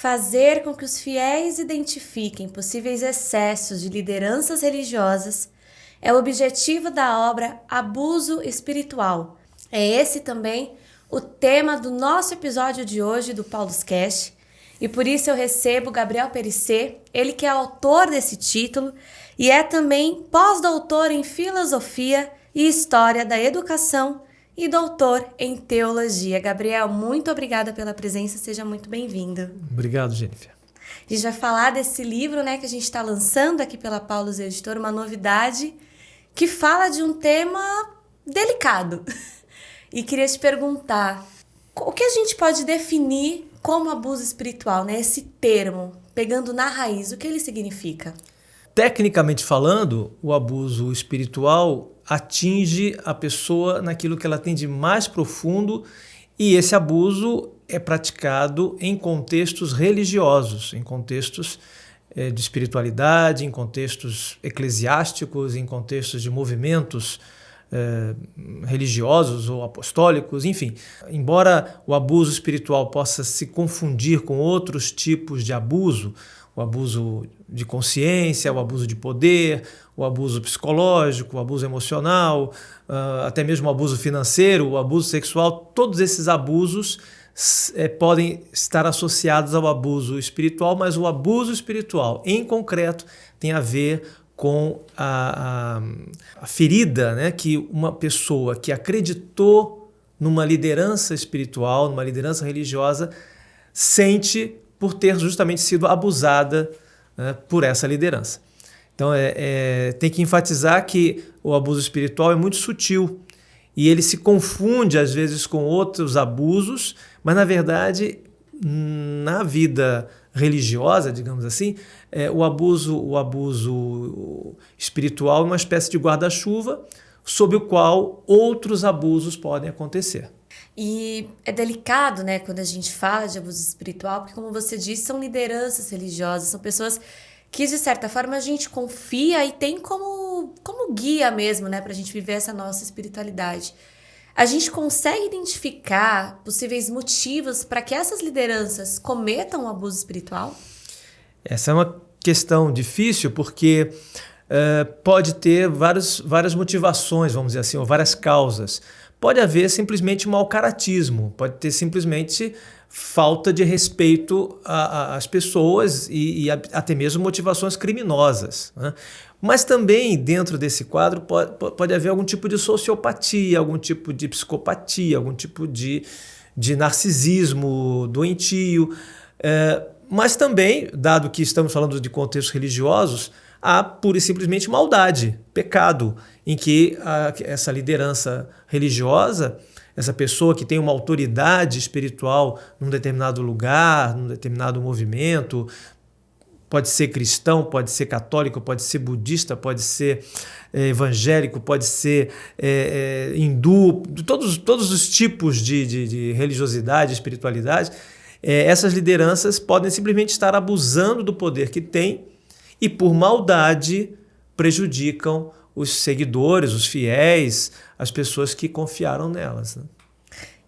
fazer com que os fiéis identifiquem possíveis excessos de lideranças religiosas é o objetivo da obra Abuso Espiritual. É esse também o tema do nosso episódio de hoje do Pauluscast, e por isso eu recebo Gabriel Perisset, ele que é autor desse título e é também pós-doutor em Filosofia e História da Educação e doutor em Teologia. Gabriel, muito obrigada pela presença, seja muito bem-vindo. Obrigado, Jennifer. A gente vai falar desse livro, né, que a gente está lançando aqui pela Paulus Editora, uma novidade que fala de um tema delicado. E queria te perguntar, o que a gente pode definir como abuso espiritual, né? Esse termo, pegando na raiz, o que ele significa? Tecnicamente falando, o abuso espiritual atinge a pessoa naquilo que ela tem de mais profundo, e esse abuso é praticado em contextos religiosos, em contextos de espiritualidade, em contextos eclesiásticos, em contextos de movimentos religiosos ou apostólicos, enfim. Embora o abuso espiritual possa se confundir com outros tipos de abuso, o abuso de consciência, o abuso de poder, o abuso psicológico, o abuso emocional, até mesmo o abuso financeiro, o abuso sexual, todos esses abusos podem estar associados ao abuso espiritual, mas o abuso espiritual, em concreto, tem a ver com a ferida, né, que uma pessoa que acreditou numa liderança espiritual, numa liderança religiosa, sente por ter justamente sido abusada, né, por essa liderança. Então, tem que enfatizar que o abuso espiritual é muito sutil e ele se confunde, às vezes, com outros abusos, mas, na verdade, na vida religiosa, digamos assim, o abuso espiritual é uma espécie de guarda-chuva sob o qual outros abusos podem acontecer. E é delicado, né, quando a gente fala de abuso espiritual, porque, como você disse, são lideranças religiosas, são pessoas que, de certa forma, a gente confia e tem como guia mesmo, né, para a gente viver essa nossa espiritualidade. A gente consegue identificar possíveis motivos para que essas lideranças cometam o abuso espiritual? Essa é uma questão difícil porque pode ter várias motivações, vamos dizer assim, ou várias causas. Pode haver simplesmente mau caratismo, pode ter simplesmente falta de respeito às pessoas e até mesmo motivações criminosas, né? Mas também dentro desse quadro pode haver algum tipo de sociopatia, algum tipo de psicopatia, algum tipo de narcisismo doentio, mas também, dado que estamos falando de contextos religiosos, há pura e simplesmente maldade, pecado, em que essa liderança religiosa, essa pessoa que tem uma autoridade espiritual num determinado lugar, num determinado movimento, pode ser cristão, pode ser católico, pode ser budista, pode ser evangélico, pode ser hindu, todos os tipos de religiosidade, espiritualidade, essas lideranças podem simplesmente estar abusando do poder que têm e, por maldade, prejudicam os seguidores, os fiéis, as pessoas que confiaram nelas, né?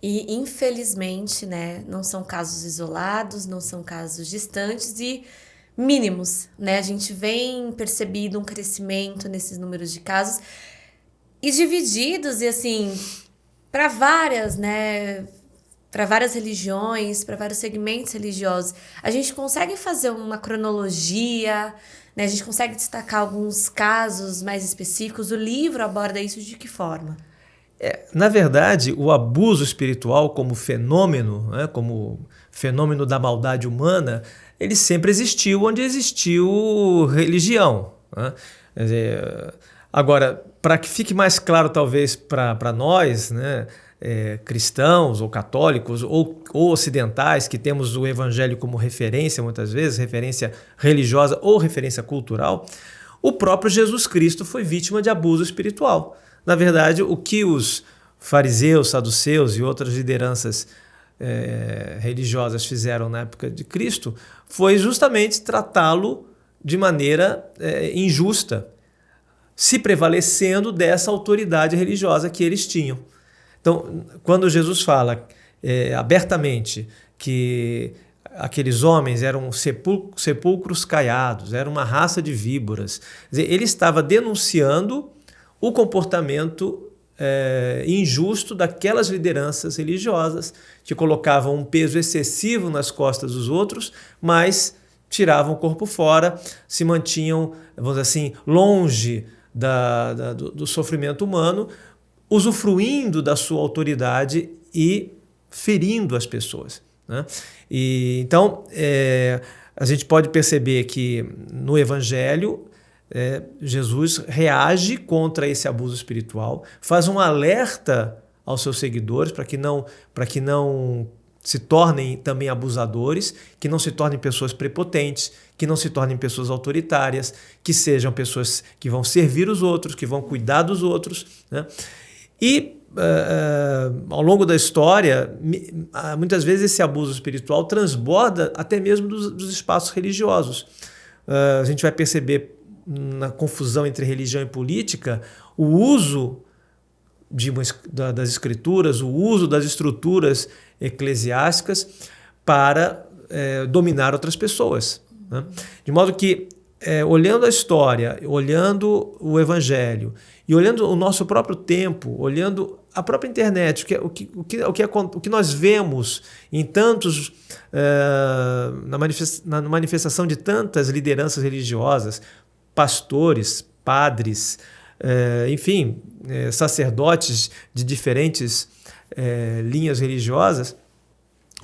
E, infelizmente, né, não são casos isolados, não são casos distantes e mínimos, né? A gente vem percebido um crescimento nesses números de casos e divididos, e assim, para várias, né, para várias religiões, para vários segmentos religiosos. A gente consegue fazer uma cronologia, né? A gente consegue destacar alguns casos mais específicos. O livro aborda isso de que forma? Na verdade, o abuso espiritual como fenômeno, né, como fenômeno da maldade humana, ele sempre existiu onde existiu religião, né? Agora, para que fique mais claro talvez para nós, né, cristãos ou católicos ou ocidentais, que temos o evangelho como referência muitas vezes, referência religiosa ou referência cultural, o próprio Jesus Cristo foi vítima de abuso espiritual. Na verdade, o que os fariseus, saduceus e outras lideranças religiosas fizeram na época de Cristo foi justamente tratá-lo de maneira injusta, se prevalecendo dessa autoridade religiosa que eles tinham. Então, quando Jesus fala abertamente que aqueles homens eram sepulcros caiados, era uma raça de víboras. Quer dizer, ele estava denunciando o comportamento injusto daquelas lideranças religiosas que colocavam um peso excessivo nas costas dos outros, mas tiravam o corpo fora, se mantinham, vamos dizer assim, longe do sofrimento humano, usufruindo da sua autoridade e ferindo as pessoas, né? E, então, a gente pode perceber que no Evangelho, Jesus reage contra esse abuso espiritual, faz um alerta aos seus seguidores para que não se tornem também abusadores, que não se tornem pessoas prepotentes, que não se tornem pessoas autoritárias, que sejam pessoas que vão servir os outros, que vão cuidar dos outros, né? E ao longo da história, muitas vezes esse abuso espiritual transborda até mesmo dos espaços religiosos. A gente vai perceber na confusão entre religião e política o uso das escrituras, o uso das estruturas eclesiásticas para dominar outras pessoas, né? De modo que, olhando a história, olhando o Evangelho e olhando o nosso próprio tempo, olhando a própria internet, o que nós vemos em tantos, na manifestação de tantas lideranças religiosas, pastores, padres, enfim, sacerdotes de diferentes linhas religiosas,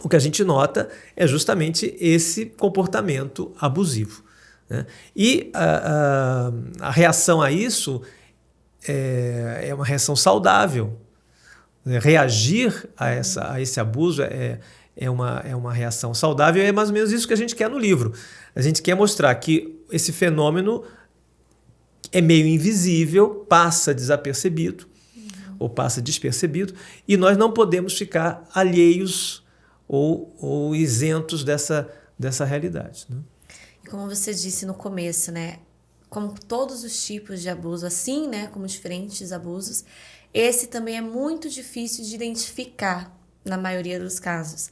o que a gente nota é justamente esse comportamento abusivo, né? E a reação a isso é uma reação saudável. Reagir a esse abuso é uma reação saudável, e é mais ou menos isso que a gente quer no livro. A gente quer mostrar que esse fenômeno é meio invisível, passa desapercebido, ou passa despercebido, e nós não podemos ficar alheios ou isentos dessa realidade, né? E como você disse no começo, né? Como todos os tipos de abuso, assim, né? Como diferentes abusos, esse também é muito difícil de identificar na maioria dos casos.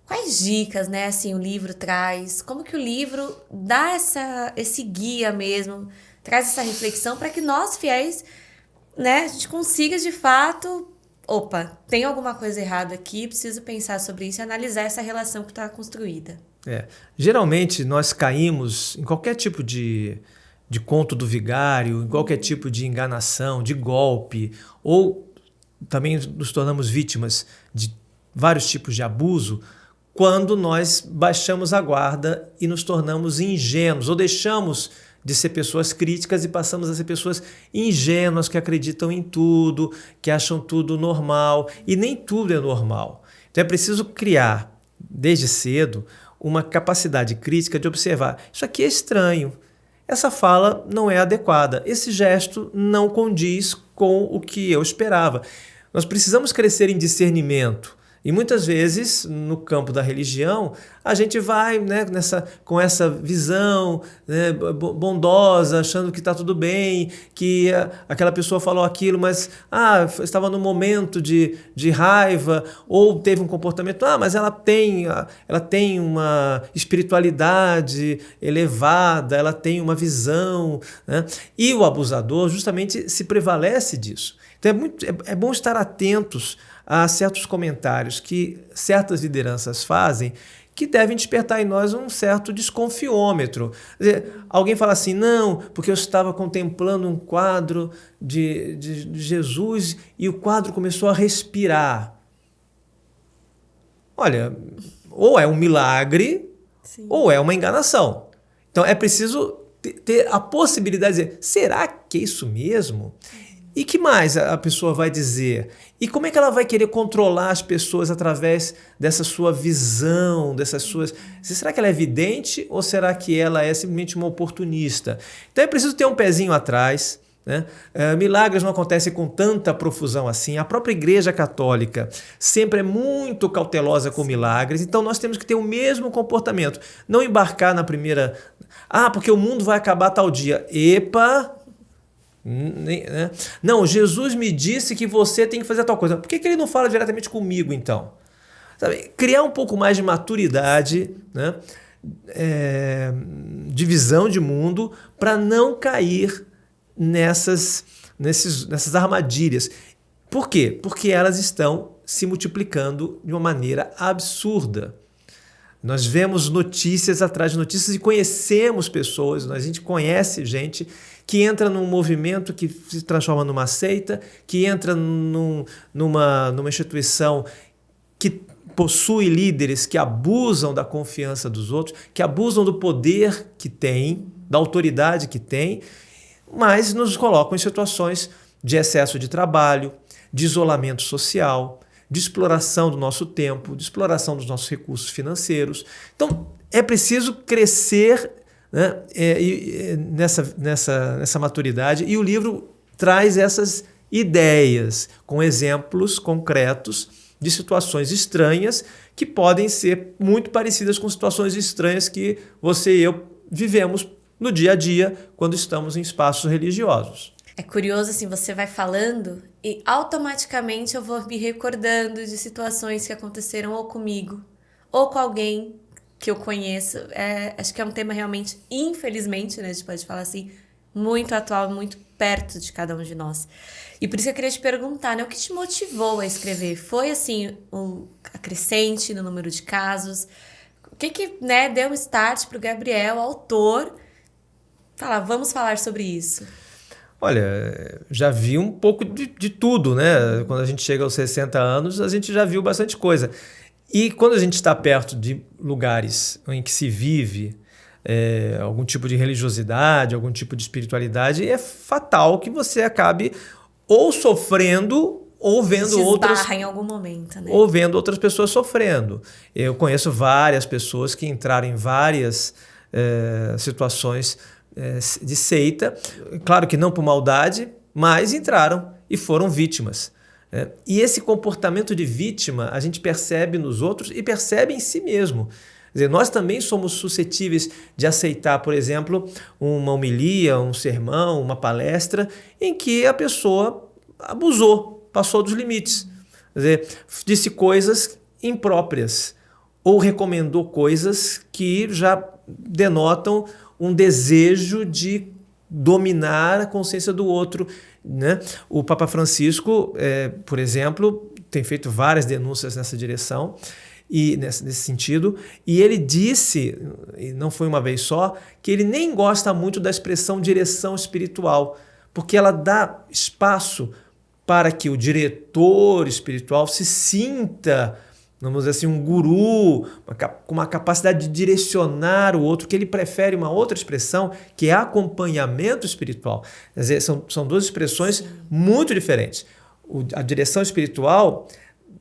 Quais dicas, né, assim, o livro traz? Como que o livro dá esse guia mesmo, traz essa reflexão para que nós, fiéis, né, a gente consiga de fato, opa, tem alguma coisa errada aqui, preciso pensar sobre isso e analisar essa relação que está construída. Geralmente nós caímos em qualquer tipo de conto do vigário, em qualquer tipo de enganação, de golpe, ou também nos tornamos vítimas de vários tipos de abuso quando nós baixamos a guarda e nos tornamos ingênuos, ou deixamos de ser pessoas críticas e passamos a ser pessoas ingênuas que acreditam em tudo, que acham tudo normal, e nem tudo é normal. Então é preciso criar, desde cedo, uma capacidade crítica de observar. Isso aqui é estranho. Essa fala não é adequada. Esse gesto não condiz com o que eu esperava. Nós precisamos crescer em discernimento. E muitas vezes, no campo da religião, a gente vai, né, com essa visão, né, bondosa, achando que está tudo bem, que aquela pessoa falou aquilo, mas estava num momento de raiva, ou teve um comportamento, mas ela tem uma espiritualidade elevada, ela tem uma visão, né? E o abusador justamente se prevalece disso. Então é bom estar atentos a certos comentários que certas lideranças fazem que devem despertar em nós um certo desconfiômetro. Quer dizer, alguém fala assim, não, porque eu estava contemplando um quadro de Jesus e o quadro começou a respirar. Olha, ou é um milagre, sim, ou é uma enganação. Então é preciso ter a possibilidade de dizer, será que é isso mesmo? E que mais a pessoa vai dizer? E como é que ela vai querer controlar as pessoas através dessa sua visão, dessas suas... Será que ela é vidente ou será que ela é simplesmente uma oportunista? Então é preciso ter um pezinho atrás, né? Milagres não acontecem com tanta profusão assim. A própria Igreja Católica sempre é muito cautelosa com milagres, então nós temos que ter o mesmo comportamento. Não embarcar na primeira... porque o mundo vai acabar tal dia. Epa... Não, Jesus me disse que você tem que fazer tal coisa. Por que ele não fala diretamente comigo, então? sabe, criar um pouco mais de maturidade, né? De visão de mundo, para não cair nessas armadilhas. Por quê? Porque elas estão se multiplicando de uma maneira absurda. Nós vemos notícias atrás de notícias e conhecemos pessoas, a gente conhece gente que entra num movimento que se transforma numa seita, que entra numa instituição que possui líderes que abusam da confiança dos outros, que abusam do poder que tem, da autoridade que tem, mas nos colocam em situações de excesso de trabalho, de isolamento social, de exploração do nosso tempo, de exploração dos nossos recursos financeiros. Então, é preciso crescer, né, nessa maturidade, e o livro traz essas ideias com exemplos concretos de situações estranhas que podem ser muito parecidas com situações estranhas que você e eu vivemos no dia a dia quando estamos em espaços religiosos. É curioso, assim, você vai falando e automaticamente eu vou me recordando de situações que aconteceram ou comigo ou com alguém que eu conheço. Acho que é um tema realmente, infelizmente, né, a gente pode falar assim, muito atual, muito perto de cada um de nós. E por isso eu queria te perguntar, né, o que te motivou a escrever? Foi, assim, a crescente no número de casos? O que né, deu um start para o Gabriel, autor, falar, vamos falar sobre isso? Olha, já vi um pouco de tudo, né? Quando a gente chega aos 60 anos, a gente já viu bastante coisa. E quando a gente está perto de lugares em que se vive algum tipo de religiosidade, algum tipo de espiritualidade, é fatal que você acabe ou sofrendo ou vendo em algum momento, né? Ou vendo outras pessoas sofrendo. Eu conheço várias pessoas que entraram em várias situações de seita, claro que não por maldade, mas entraram e foram vítimas. E esse comportamento de vítima a gente percebe nos outros e percebe em si mesmo. Quer dizer, nós também somos suscetíveis de aceitar, por exemplo, uma homilia, um sermão, uma palestra em que a pessoa abusou, passou dos limites. Quer dizer, disse coisas impróprias ou recomendou coisas que já denotam um desejo de dominar a consciência do outro, né? O Papa Francisco, por exemplo, tem feito várias denúncias nessa direção e nesse sentido, e ele disse, e não foi uma vez só, que ele nem gosta muito da expressão direção espiritual, porque ela dá espaço para que o diretor espiritual se sinta, vamos dizer assim, um guru, com uma capacidade de direcionar o outro, que ele prefere uma outra expressão, que é acompanhamento espiritual. Quer dizer, são duas expressões muito diferentes. A direção espiritual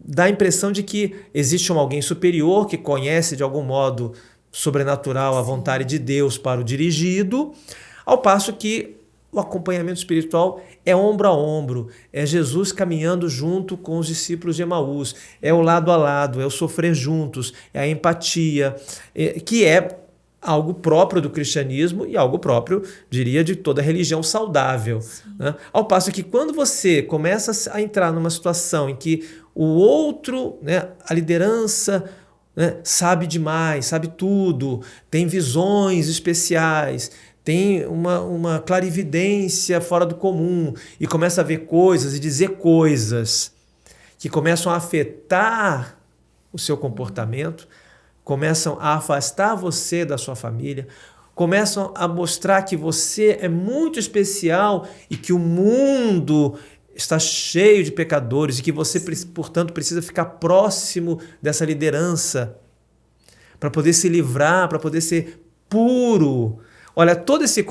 dá a impressão de que existe alguém superior que conhece de algum modo sobrenatural a vontade de Deus para o dirigido, ao passo que o acompanhamento espiritual é ombro a ombro, é Jesus caminhando junto com os discípulos de Emaús, é o lado a lado, é o sofrer juntos, é a empatia, que é algo próprio do cristianismo e algo próprio, diria, de toda religião saudável. Né? Ao passo que quando você começa a entrar numa situação em que o outro, né, a liderança, né, sabe demais, sabe tudo, tem visões especiais, tem uma clarividência fora do comum e começa a ver coisas e dizer coisas que começam a afetar o seu comportamento, começam a afastar você da sua família, começam a mostrar que você é muito especial e que o mundo está cheio de pecadores e que você, portanto, precisa ficar próximo dessa liderança para poder se livrar, para poder ser puro. Olha, todo esse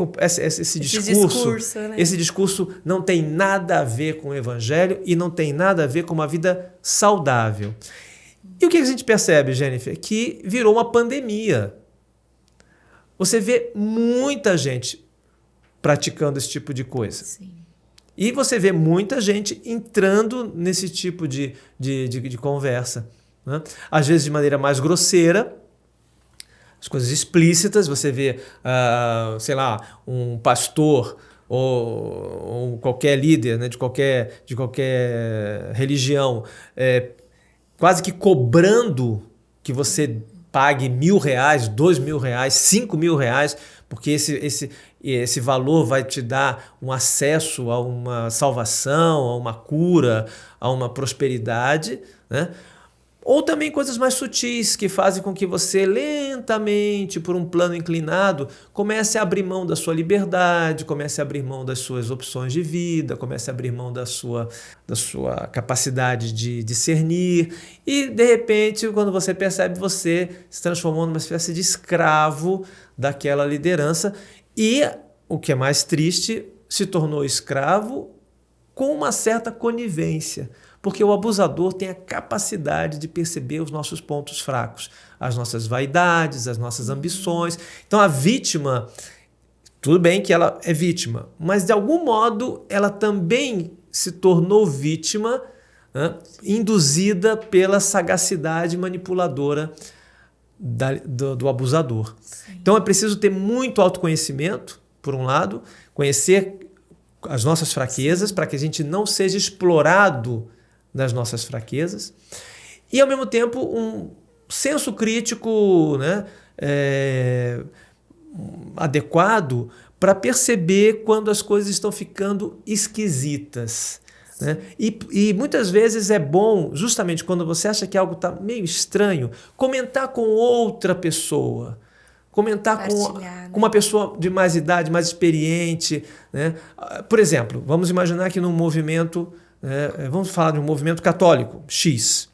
discurso, né? Esse discurso não tem nada a ver com o evangelho e não tem nada a ver com uma vida saudável. E o que a gente percebe, Jennifer? Que virou uma pandemia. Você vê muita gente praticando esse tipo de coisa. Sim. E você vê muita gente entrando nesse tipo de conversa, né? Às vezes de maneira mais grosseira, as coisas explícitas. Você vê, sei lá, um pastor ou qualquer líder, né, de qualquer religião quase que cobrando que você pague R$1.000, R$2.000, R$5.000, porque esse valor vai te dar um acesso a uma salvação, a uma cura, a uma prosperidade, né? Ou também coisas mais sutis que fazem com que você lentamente, por um plano inclinado, comece a abrir mão da sua liberdade, comece a abrir mão das suas opções de vida, comece a abrir mão da sua capacidade de discernir e, de repente, quando você percebe, você se transformou numa espécie de escravo daquela liderança e, o que é mais triste, se tornou escravo com uma certa conivência. Porque o abusador tem a capacidade de perceber os nossos pontos fracos, as nossas vaidades, as nossas ambições. Então a vítima, tudo bem que ela é vítima, mas de algum modo ela também se tornou vítima, né, induzida pela sagacidade manipuladora do abusador. Sim. Então é preciso ter muito autoconhecimento, por um lado, conhecer as nossas fraquezas para que a gente não seja explorado das nossas fraquezas e, ao mesmo tempo, um senso crítico, né, adequado para perceber quando as coisas estão ficando esquisitas. Né? E muitas vezes é bom, justamente quando você acha que algo está meio estranho, comentar com outra pessoa. Comentar com uma pessoa de mais idade, mais experiente. Né? Por exemplo, vamos imaginar que num movimento, vamos falar de um movimento católico, X.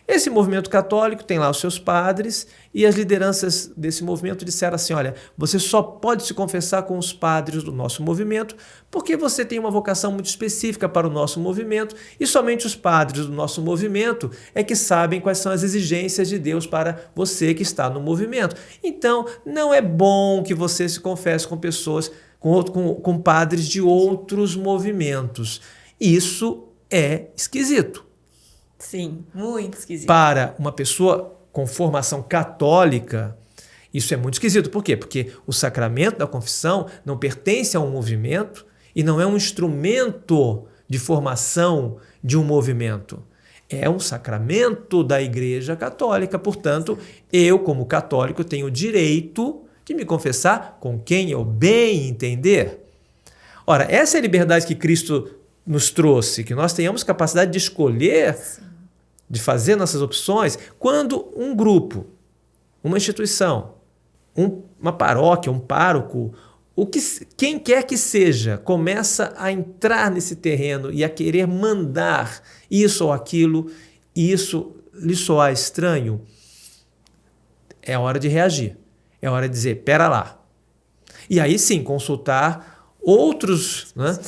Esse movimento católico tem lá os seus padres e as lideranças desse movimento disseram assim, olha, você só pode se confessar com os padres do nosso movimento porque você tem uma vocação muito específica para o nosso movimento e somente os padres do nosso movimento é que sabem quais são as exigências de Deus para você que está no movimento. Então, não é bom que você se confesse com pessoas, com padres de outros movimentos. Isso é esquisito. Sim, muito esquisito. Para uma pessoa com formação católica, isso é muito esquisito. Por quê? Porque o sacramento da confissão não pertence a um movimento e não é um instrumento de formação de um movimento. É um sacramento da Igreja Católica. Portanto, eu, como católico, tenho o direito de me confessar com quem eu bem entender. Ora, essa é a liberdade que Cristo nos trouxe, que nós tenhamos capacidade de escolher, de fazer nossas opções, quando um grupo, uma instituição, uma paróquia, um pároco, quem quer que seja, começa a entrar nesse terreno e a querer mandar isso ou aquilo, e isso lhe soar estranho, é hora de reagir. É hora de dizer, pera lá. E aí sim, consultar outros, né?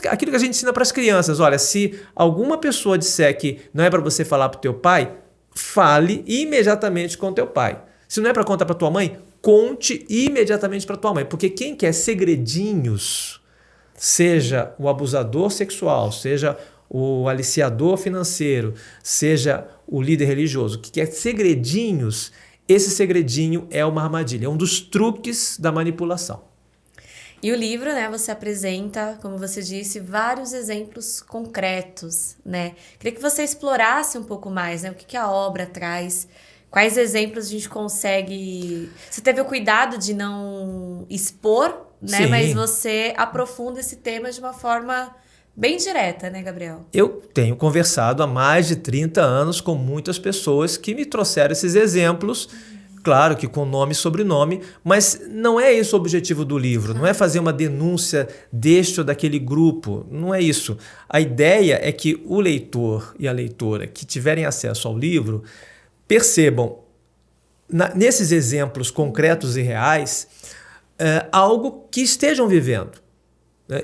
Aquilo que a gente ensina para as crianças. Olha, se alguma pessoa disser que não é para você falar para o teu pai, fale imediatamente com o teu pai. Se não é para contar para tua mãe, conte imediatamente para tua mãe. Porque quem quer segredinhos, seja o abusador sexual, seja o aliciador financeiro, seja o líder religioso, que quer segredinhos, esse segredinho é uma armadilha, é um dos truques da manipulação. E o livro, né, você apresenta, como você disse, vários exemplos concretos, né? Queria que você explorasse um pouco mais, né? O que a obra traz, quais exemplos a gente consegue... Você teve o cuidado de não expor, né? Sim. Mas você aprofunda esse tema de uma forma bem direta, né, Gabriel? Eu tenho conversado há mais de 30 anos com muitas pessoas que me trouxeram esses exemplos. Claro que com nome e sobrenome, mas não é esse o objetivo do livro, não é fazer uma denúncia deste ou daquele grupo, não é isso. A ideia é que o leitor e a leitora que tiverem acesso ao livro percebam, nesses exemplos concretos e reais, algo que estejam vivendo.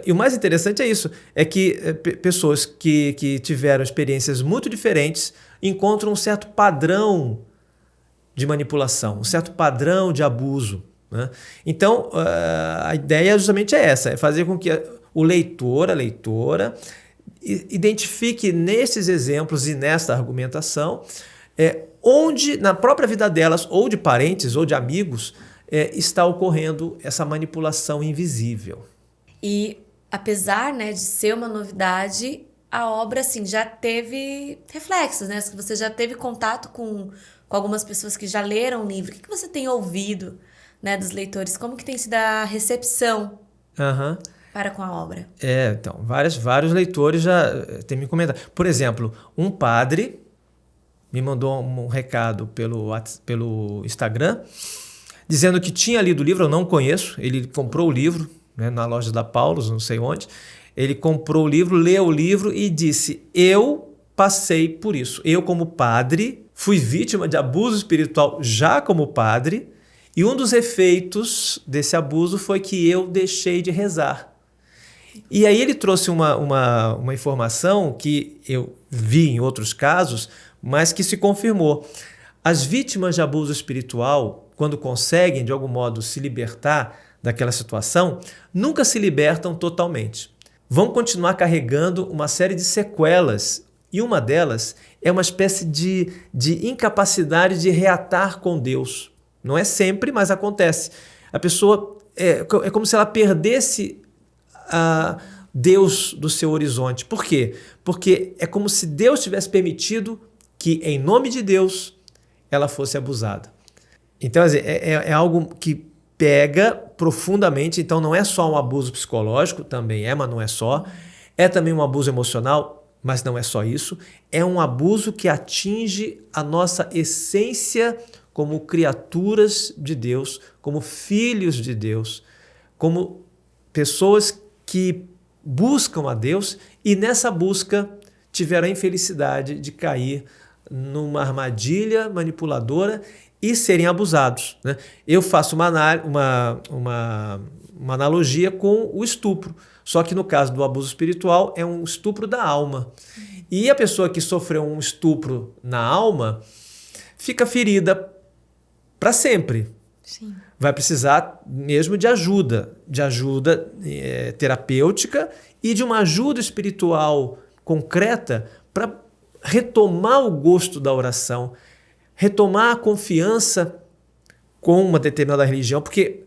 E o mais interessante é isso, é que pessoas que tiveram experiências muito diferentes encontram um certo padrão de manipulação, um certo padrão de abuso. Né? Então, a ideia justamente é essa, é fazer com que o leitor, a leitora, identifique nesses exemplos e nessa argumentação onde, na própria vida delas, ou de parentes, ou de amigos, está ocorrendo essa manipulação invisível. E, apesar, né, de ser uma novidade, a obra, assim, já teve reflexos, né? Você já teve contato com algumas pessoas que já leram o livro. O que você tem ouvido, né, dos leitores? Como que tem sido a recepção Aham. para com a obra? Então, vários leitores já têm me comentado. Por exemplo, um padre me mandou um recado pelo Instagram, dizendo que tinha lido o livro. Eu não conheço, ele comprou o livro, né, na loja da Paulus, não sei onde. Ele comprou o livro, leu o livro e disse: eu passei por isso. Eu, como padre, fui vítima de abuso espiritual já como padre, e um dos efeitos desse abuso foi que eu deixei de rezar. E aí ele trouxe uma informação que eu vi em outros casos, mas que se confirmou. As vítimas de abuso espiritual, quando conseguem, de algum modo, se libertar daquela situação, nunca se libertam totalmente. Vão continuar carregando uma série de sequelas, e uma delas é uma espécie de incapacidade de reatar com Deus. Não é sempre, mas acontece. A pessoa é como se ela perdesse a Deus do seu horizonte. Por quê? Porque é como se Deus tivesse permitido que, em nome de Deus, ela fosse abusada. Então, é algo que pega profundamente. Então, não é só um abuso psicológico, também mas não é só. É também um abuso emocional, mas não é só isso. É um abuso que atinge a nossa essência como criaturas de Deus, como filhos de Deus, como pessoas que buscam a Deus e nessa busca tiveram a infelicidade de cair numa armadilha manipuladora e serem abusados, né? Eu faço uma analogia com o estupro, só que no caso do abuso espiritual é um estupro da alma. E a pessoa que sofreu um estupro na alma fica ferida para sempre. Sim. Vai precisar mesmo de ajuda terapêutica e de uma ajuda espiritual concreta para retomar o gosto da oração, retomar a confiança com uma determinada religião, porque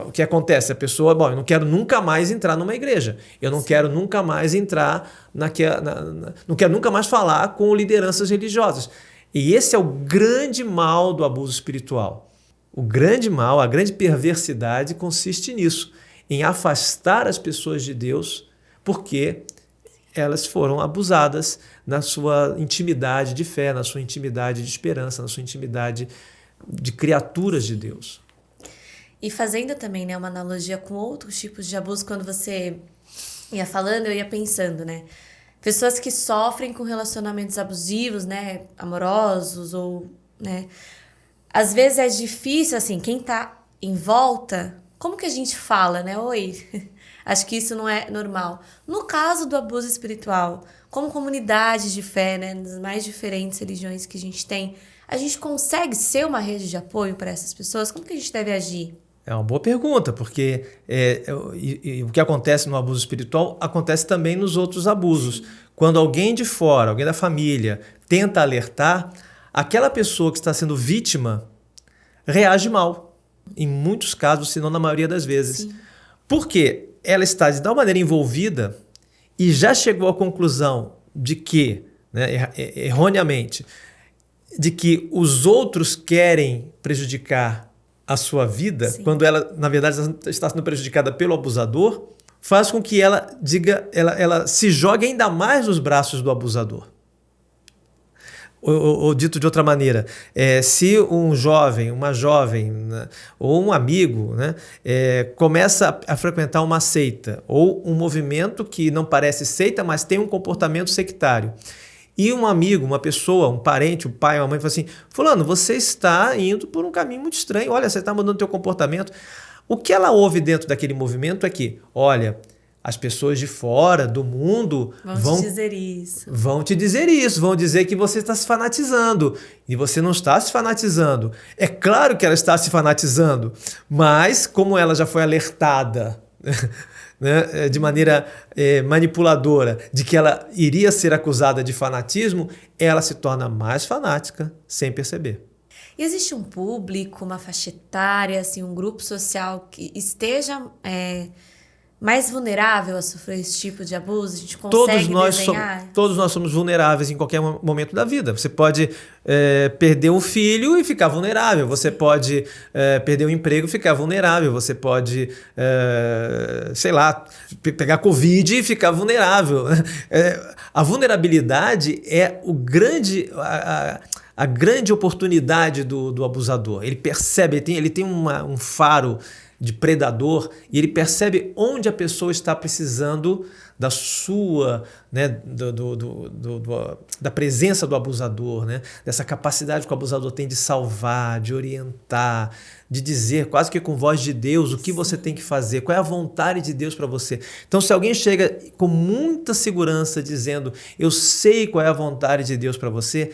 o que acontece? A pessoa, eu não quero nunca mais entrar numa igreja, eu não quero nunca mais entrar não quero nunca mais falar com lideranças religiosas. E esse é o grande mal do abuso espiritual. O grande mal, a grande perversidade consiste nisso, em afastar as pessoas de Deus porque elas foram abusadas na sua intimidade de fé, na sua intimidade de esperança, na sua intimidade de criaturas de Deus. E fazendo também, né, uma analogia com outros tipos de abuso, quando você ia falando, eu ia pensando, né? Pessoas que sofrem com relacionamentos abusivos, né, amorosos ou, né, às vezes é difícil, assim, quem tá em volta, como que a gente fala, né? Oi, acho que isso não é normal. No caso do abuso espiritual, como comunidade de fé, né, nas mais diferentes religiões que a gente consegue ser uma rede de apoio para essas pessoas? Como que a gente deve agir? É uma boa pergunta, porque o que acontece no abuso espiritual acontece também nos outros abusos. Sim. Quando alguém de fora, alguém da família, tenta alertar, aquela pessoa que está sendo vítima reage mal. Em muitos casos, se não na maioria das vezes. Sim. Porque ela está de tal maneira envolvida e já chegou à conclusão de que, né, erroneamente, de que os outros querem prejudicar a sua vida, sim, quando ela, na verdade, está sendo prejudicada pelo abusador, faz com que ela se jogue ainda mais nos braços do abusador. Ou dito de outra maneira, se um jovem, uma jovem, né, ou um amigo, né, começa a frequentar uma seita ou um movimento que não parece seita, mas tem um comportamento sectário, e um amigo, uma pessoa, um parente, um pai, uma mãe fala assim: fulano, você está indo por um caminho muito estranho, olha, você está mudando o teu comportamento. O que ela ouve dentro daquele movimento é que, olha, as pessoas de fora, do mundo, vão te dizer isso. Vão dizer que você está se fanatizando. E você não está se fanatizando. É claro que ela está se fanatizando, mas como ela já foi alertada, né, de maneira manipuladora, de que ela iria ser acusada de fanatismo, ela se torna mais fanática sem perceber. E existe um público, uma faixa etária, assim, um grupo social que esteja mais vulnerável a sofrer esse tipo de abuso? A gente consegue desenhar? Todos nós somos vulneráveis em qualquer momento da vida. Você pode perder um filho e ficar vulnerável. Você pode perder um emprego e ficar vulnerável. Você pode, sei lá, pegar Covid e ficar vulnerável. A vulnerabilidade é a grande oportunidade do abusador. Ele percebe, ele tem um faro de predador e ele percebe onde a pessoa está precisando da sua, né, da presença do abusador, né, dessa capacidade que o abusador tem de salvar, de orientar, de dizer quase que com voz de Deus o que você tem que fazer, qual é a vontade de Deus para você. Então, se alguém chega com muita segurança dizendo eu sei qual é a vontade de Deus para você,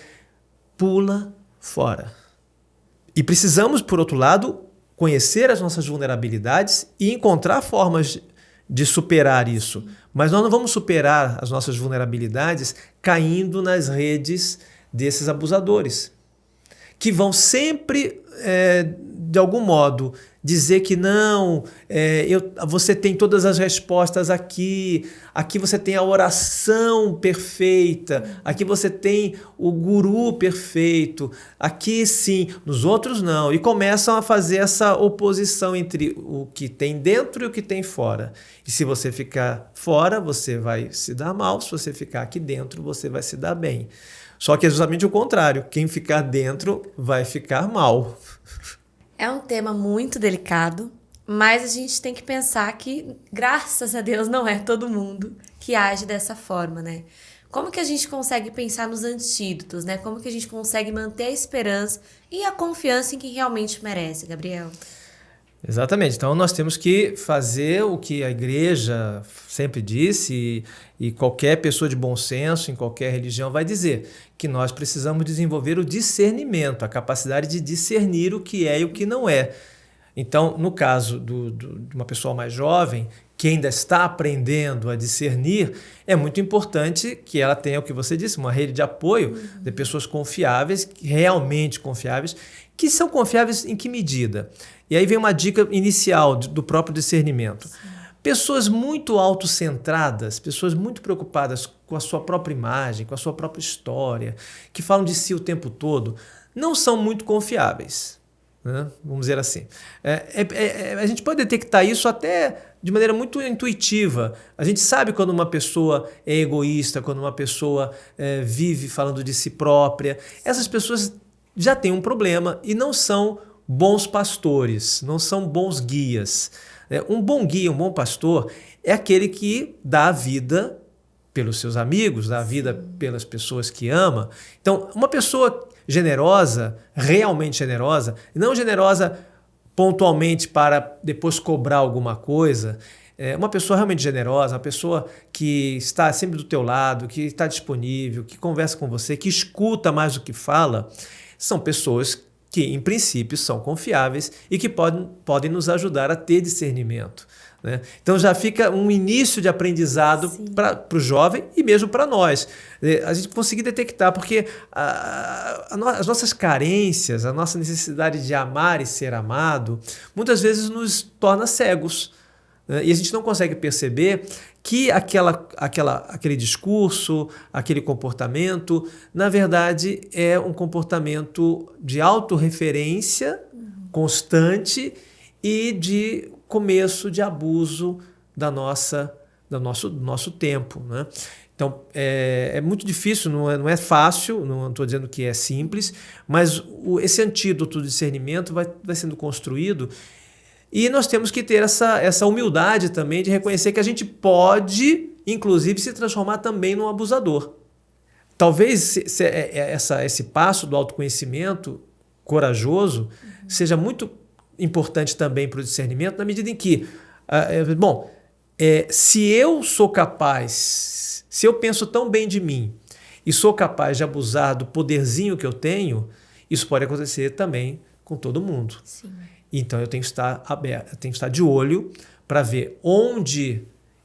pula fora. E precisamos, por outro lado, conhecer as nossas vulnerabilidades e encontrar formas de superar isso. Mas nós não vamos superar as nossas vulnerabilidades caindo nas redes desses abusadores, que vão sempre, de algum modo, dizer que não, você tem todas as respostas aqui você tem a oração perfeita, aqui você tem o guru perfeito, aqui sim, nos outros não. E começam a fazer essa oposição entre o que tem dentro e o que tem fora. E se você ficar fora, você vai se dar mal, se você ficar aqui dentro, você vai se dar bem. Só que é justamente o contrário, quem ficar dentro vai ficar mal. É um tema muito delicado, mas a gente tem que pensar que, graças a Deus, não é todo mundo que age dessa forma, né? Como que a gente consegue pensar nos antídotos, né? Como que a gente consegue manter a esperança e a confiança em quem realmente merece, Gabriel? Exatamente. Então, nós temos que fazer o que a igreja sempre disse e qualquer pessoa de bom senso, em qualquer religião, vai dizer, que nós precisamos desenvolver o discernimento, a capacidade de discernir o que é e o que não é. Então, no caso de uma pessoa mais jovem, que ainda está aprendendo a discernir, é muito importante que ela tenha o que você disse, uma rede de apoio de pessoas confiáveis, realmente confiáveis, que são confiáveis em que medida? E aí vem uma dica inicial do próprio discernimento. Sim. Pessoas muito autocentradas, pessoas muito preocupadas com a sua própria imagem, com a sua própria história, que falam de si o tempo todo, não são muito confiáveis, né? Vamos dizer assim. A gente pode detectar isso até de maneira muito intuitiva. A gente sabe quando uma pessoa é egoísta, quando uma pessoa vive falando de si própria. Essas pessoas já têm um problema e não são bons pastores, não são bons guias. Um bom guia, um bom pastor é aquele que dá a vida pelos seus amigos, dá a vida pelas pessoas que ama. Então, uma pessoa generosa, realmente generosa, não generosa pontualmente para depois cobrar alguma coisa, uma pessoa realmente generosa, uma pessoa que está sempre do teu lado, que está disponível, que conversa com você, que escuta mais do que fala, são pessoas que, em princípio, são confiáveis e que podem nos ajudar a ter discernimento, né? Então já fica um início de aprendizado para o jovem e mesmo para nós. A gente conseguir detectar, porque as nossas carências, a nossa necessidade de amar e ser amado, muitas vezes nos torna cegos, né? E a gente não consegue perceber que aquele discurso, aquele comportamento, na verdade, é um comportamento de autorreferência constante e de começo de abuso do nosso tempo, né? Então, é muito difícil, não é fácil, não estou dizendo que é simples, mas esse antídoto do discernimento vai sendo construído. E nós temos que ter essa humildade também de reconhecer que a gente pode, inclusive, se transformar também num abusador. Talvez esse passo do autoconhecimento corajoso seja muito importante também para o discernimento, na medida em que, se eu sou capaz, se eu penso tão bem de mim e sou capaz de abusar do poderzinho que eu tenho, isso pode acontecer também com todo mundo. Sim. Então eu tenho que estar aberto, eu tenho que estar de olho para ver onde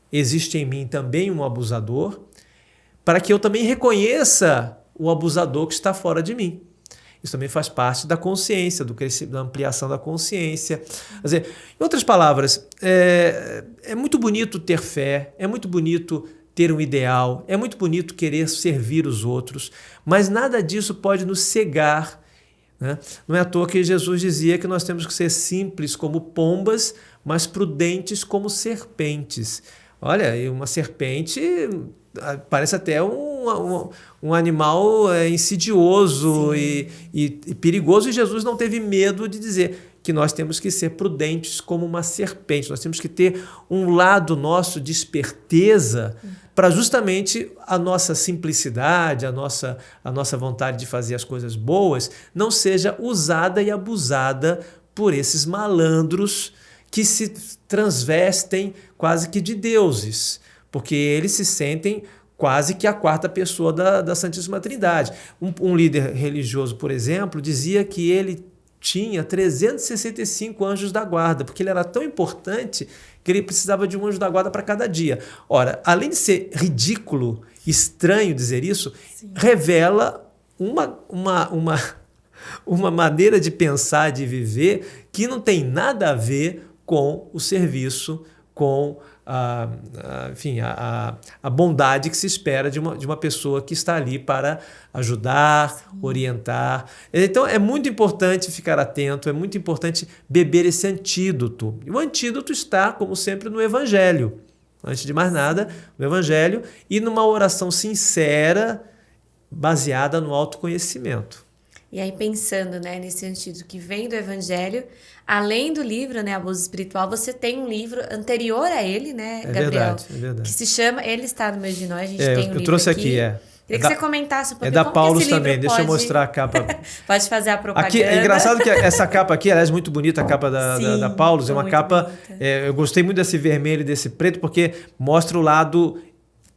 existe em mim também um abusador, para que eu também reconheça o abusador que está fora de mim. Isso também faz parte da consciência, do crescimento, da ampliação da consciência. Quer dizer, em outras palavras, é muito bonito ter fé, é muito bonito ter um ideal, é muito bonito querer servir os outros, mas nada disso pode nos cegar, né? Não é à toa que Jesus dizia que nós temos que ser simples como pombas, mas prudentes como serpentes. Olha, uma serpente parece até um animal insidioso e perigoso, e Jesus não teve medo de dizer que nós temos que ser prudentes como uma serpente. Nós temos que ter um lado nosso de esperteza para justamente a nossa simplicidade, a nossa vontade de fazer as coisas boas não seja usada e abusada por esses malandros que se transvestem quase que de deuses, porque eles se sentem quase que a quarta pessoa da Santíssima Trindade. Um líder religioso, por exemplo, dizia que ele tinha 365 anjos da guarda, porque ele era tão importante que ele precisava de um anjo da guarda para cada dia. Ora, além de ser ridículo, estranho dizer isso, sim, revela uma maneira de pensar, de viver, que não tem nada a ver com o serviço, com enfim, a bondade que se espera de uma pessoa que está ali para ajudar, sim, orientar. Então é muito importante ficar atento, é muito importante beber esse antídoto. E o antídoto está, como sempre, no Evangelho. Antes de mais nada, no Evangelho e numa oração sincera, baseada no autoconhecimento. E aí, pensando, né, nesse sentido que vem do Evangelho, além do livro, né, Abuso Espiritual, você tem um livro anterior a ele, né, Gabriel? É verdade. Que se chama Ele Está no Meio de Nós. A gente tem um livro eu trouxe aqui. Queria que você comentasse um pouquinho. É da Paulus também, deixa eu mostrar a capa. Pode fazer a propaganda. Aqui, é engraçado que essa capa aqui, aliás, muito bonita, a capa da Paulus, é uma capa, eu gostei muito desse vermelho e desse preto, porque mostra o lado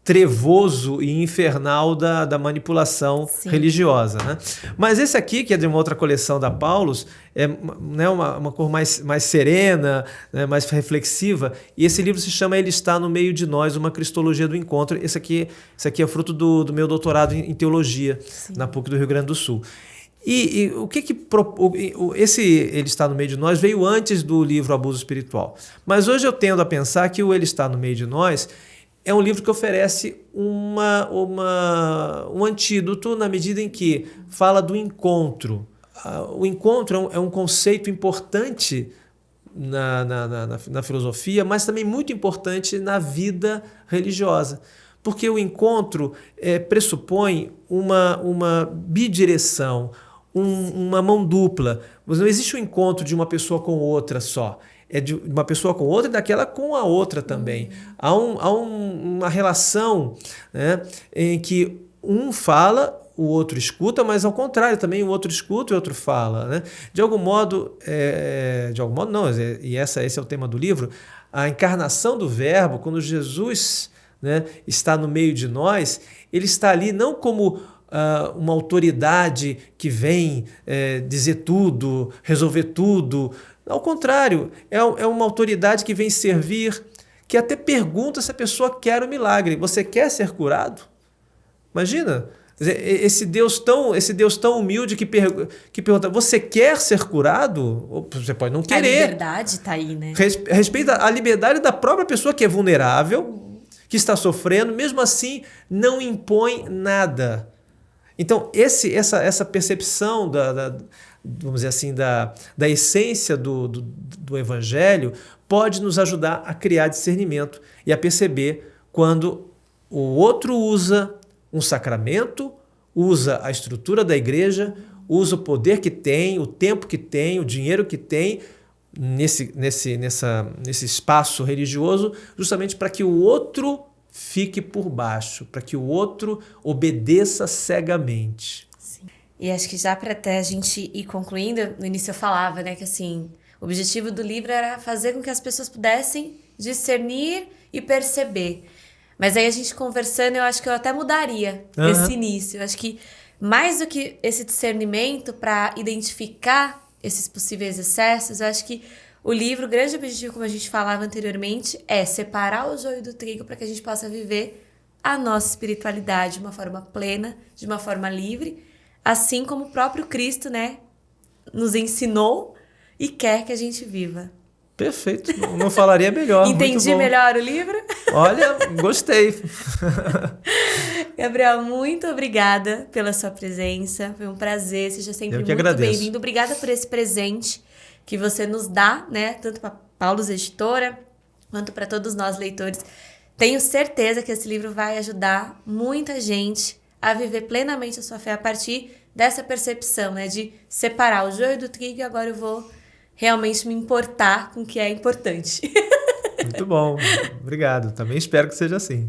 trevoso e infernal da manipulação, sim, religiosa, né? Mas esse aqui, que é de uma outra coleção da Paulus, é, né, uma cor mais serena, né, mais reflexiva, e esse livro se chama Ele Está no Meio de Nós, uma Cristologia do Encontro. Esse aqui é fruto do meu doutorado em teologia, sim, na PUC do Rio Grande do Sul. E o que esse Ele Está no Meio de Nós veio antes do livro Abuso Espiritual. Mas hoje eu tendo a pensar que o Ele Está no Meio de Nós é um livro que oferece um antídoto na medida em que fala do encontro. O encontro é um conceito importante na filosofia, mas também muito importante na vida religiosa. Porque o encontro pressupõe uma bidireção, uma mão dupla. Não existe um encontro de uma pessoa com outra só. É de uma pessoa com outra e daquela com a outra também. Há uma relação, né, em que um fala, o outro escuta, mas ao contrário também o outro escuta e o outro fala, né? De algum modo não, e esse é o tema do livro, a encarnação do Verbo, quando Jesus, né, está no meio de nós, ele está ali não como uma autoridade que vem dizer tudo, resolver tudo. Ao contrário, é uma autoridade que vem servir, que até pergunta se a pessoa quer o milagre. Você quer ser curado? Imagina, esse Deus tão humilde que pergunta, você quer ser curado? Você pode não querer. A liberdade está aí, né? Respeita a liberdade da própria pessoa que é vulnerável, que está sofrendo, mesmo assim não impõe nada. Então, essa percepção vamos dizer assim, da essência do Evangelho pode nos ajudar a criar discernimento e a perceber quando o outro usa um sacramento, usa a estrutura da igreja, usa o poder que tem, o tempo que tem, o dinheiro que tem nesse espaço religioso, justamente para que o outro fique por baixo, para que o outro obedeça cegamente. E acho que já para até a gente ir concluindo, no início eu falava, né, que assim, o objetivo do livro era fazer com que as pessoas pudessem discernir e perceber. Mas aí a gente conversando, eu acho que eu até mudaria esse início. Eu acho que mais do que esse discernimento para identificar esses possíveis excessos, eu acho que o livro, o grande objetivo, como a gente falava anteriormente, é separar o joio do trigo para que a gente possa viver a nossa espiritualidade de uma forma plena, de uma forma livre, assim como o próprio Cristo, né, nos ensinou e quer que a gente viva. Perfeito, não falaria melhor. Entendi muito bom. melhor o livro? Olha, gostei. Gabriel, muito obrigada pela sua presença. Foi um prazer, seja sempre muito bem-vindo. Obrigada por esse presente que você nos dá, né? Tanto para Paulus Editora, quanto para todos nós leitores. Tenho certeza que esse livro vai ajudar muita gente a viver plenamente a sua fé a partir dessa percepção, né? De separar o joio do trigo e agora eu vou realmente me importar com o que é importante. Muito bom, obrigado. Também espero que seja assim.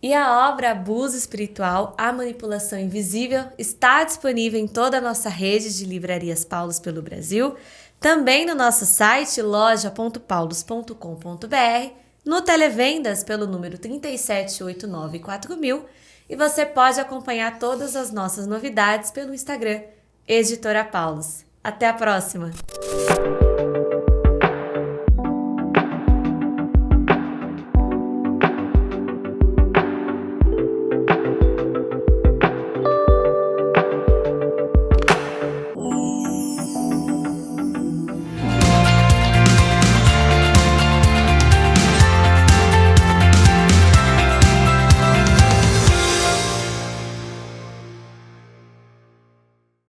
E a obra Abuso Espiritual, a Manipulação Invisível está disponível em toda a nossa rede de livrarias Paulus pelo Brasil, também no nosso site loja.paulus.com.br, no Televendas pelo número 37894000 e você pode acompanhar todas as nossas novidades pelo Instagram Editora Paulus. Até a próxima!